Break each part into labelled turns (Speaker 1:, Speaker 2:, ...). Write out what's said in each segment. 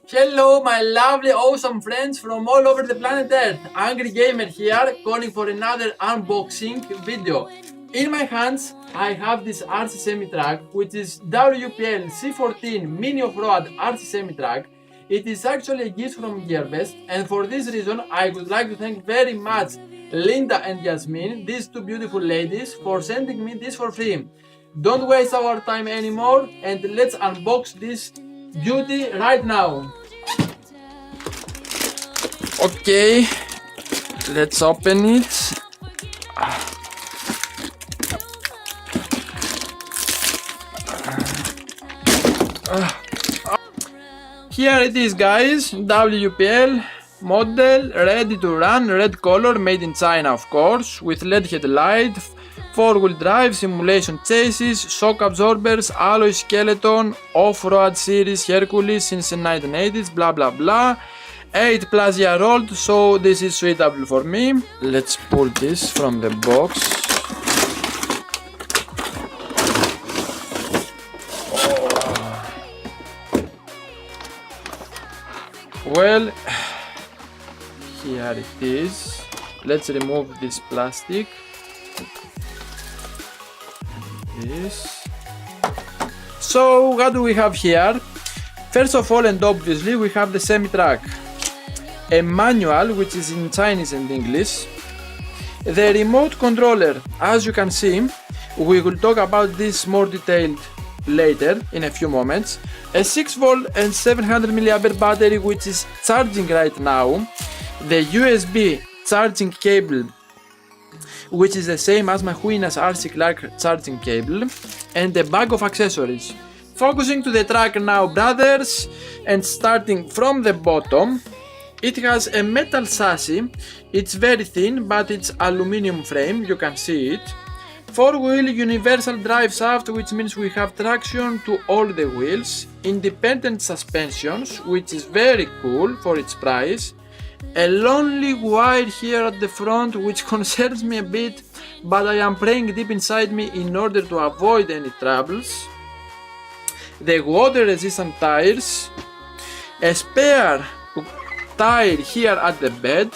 Speaker 1: Hello my lovely awesome friends from all over the planet Earth. Angry Gamer here, calling for another unboxing video. In my hands I have this RC semi-truck, which is WPL C14 mini off-road RC semi-truck. It is actually a gift from Gearbest, and for this reason I would like to thank very much Linda and Yasmin, these two beautiful ladies, for sending me this for free. Don't waste our time anymore and let's unbox this beauty right now. Okay, let's open it. Here it is, guys. WPL model, ready to run, red color, made in China of course, with LED headlight, 4-wheel drive, simulation chassis, shock absorbers, alloy skeleton, off-road series Hercules since the 1980s, blah blah blah. 8+ year old, so this is suitable for me. Let's pull this from the box. Well, here it is. Let's remove this plastic. This. So what do we have here? First of all, and obviously, we have the semi-truck. A manual, which is in Chinese and English. The remote controller, as you can see, we will talk about this more detailed later in a few moments. A 6V and 700 mAh battery, which is charging right now. The USB charging cable, which is the same as my Huina's RC Clark charging cable, and a bag of accessories. Focusing to the truck now, brothers, and starting from the bottom, it has a metal chassis. It's very thin, but it's aluminum frame, you can see it. 4-wheel universal drive shaft, which means we have traction to all the wheels. Independent suspensions, which is very cool for its price. A lonely wire here at the front, which concerns me a bit, but I am praying deep inside me in order to avoid any troubles. The water resistant tires. A spare tire here at the bed.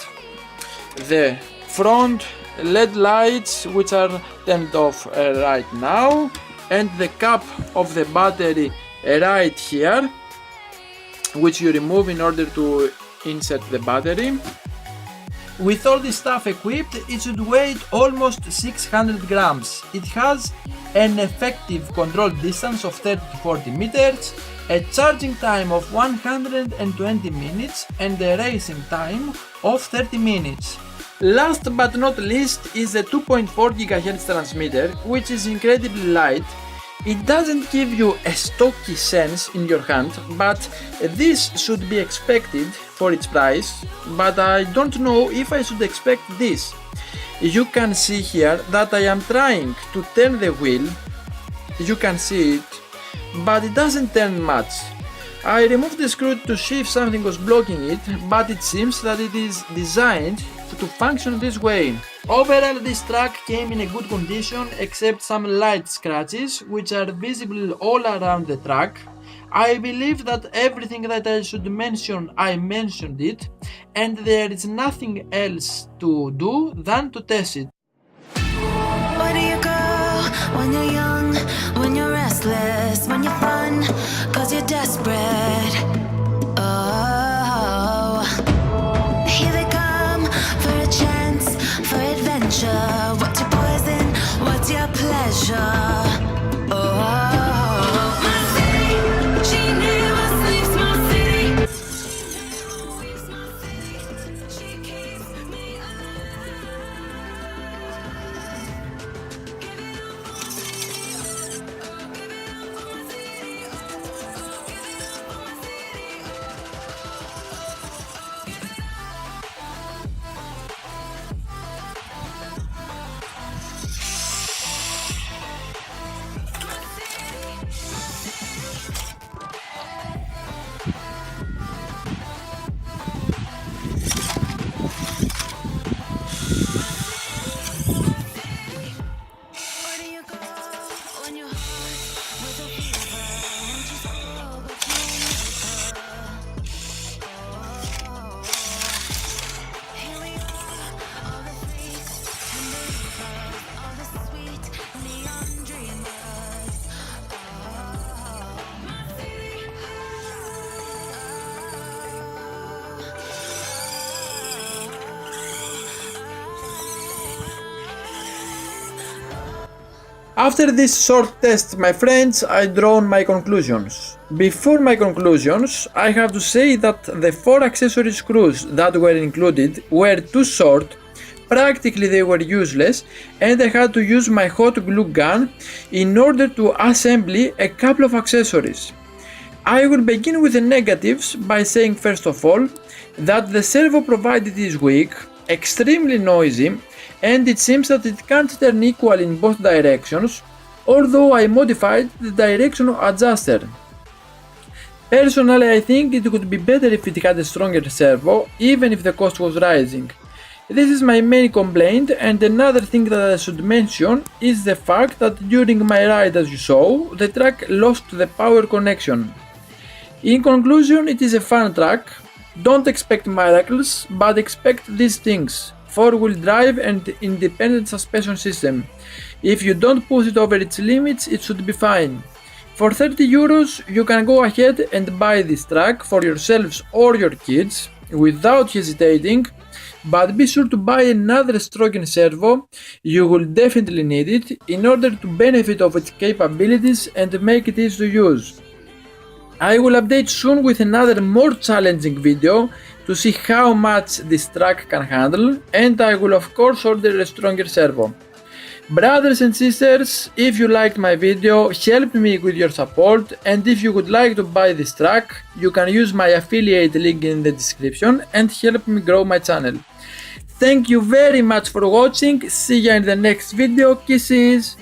Speaker 1: The front LED lights, which are turned off right now, and the cap of the battery right here, which you remove in order to insert the battery. With all this stuff equipped, it should weigh almost 600 grams. It has an effective control distance of 30 to 40 meters, a charging time of 120 minutes and a racing time of 30 minutes. Last but not least is the 2.4 GHz transmitter, which is incredibly light. It doesn't give you a stocky sense in your hand, but this should be expected for its price, but I don't know if I should expect this. You can see here that I am trying to turn the wheel, you can see it, but it doesn't turn much. I removed the screw to see if something was blocking it, but it seems that it is designed to function this way. Overall, this truck came in a good condition except some light scratches, which are visible all around the truck. I believe that everything that I should mention, I mentioned it, and there is nothing else to do than to test it.
Speaker 2: Where do you go when you're young, when you're restless, when you're fun, cause you're desperate? Oh, here they come for a chance, for adventure. What's your poison? What's your pleasure?
Speaker 1: After this short test, my friends, I drawn my conclusions. Before my conclusions, I have to say that the 4 accessory screws that were included were too short, practically they were useless, and I had to use my hot glue gun in order to assemble a couple of accessories. I will begin with the negatives by saying first of all that the servo provided is weak, extremely noisy, and it seems that it can't turn equal in both directions, although I modified the direction adjuster. Personally, I think it would be better if it had a stronger servo, even if the cost was rising. This is my main complaint, and another thing that I should mention is the fact that during my ride, as you saw, the truck lost the power connection. In conclusion, it is a fun truck. Don't expect miracles, but expect these things: 4-wheel drive and independent suspension system. If you don't push it over its limits, it should be fine. For 30 euros, you can go ahead and buy this truck for yourselves or your kids without hesitating, but be sure to buy another stronger servo. You will definitely need it in order to benefit of its capabilities and make it easy to use. I will update soon with another more challenging video to see how much this truck can handle, and I will of course order a stronger servo. Brothers and sisters, if you liked my video, help me with your support, and if you would like to buy this truck, you can use my affiliate link in the description and help me grow my channel. Thank you very much for watching, see you in the next video, kisses!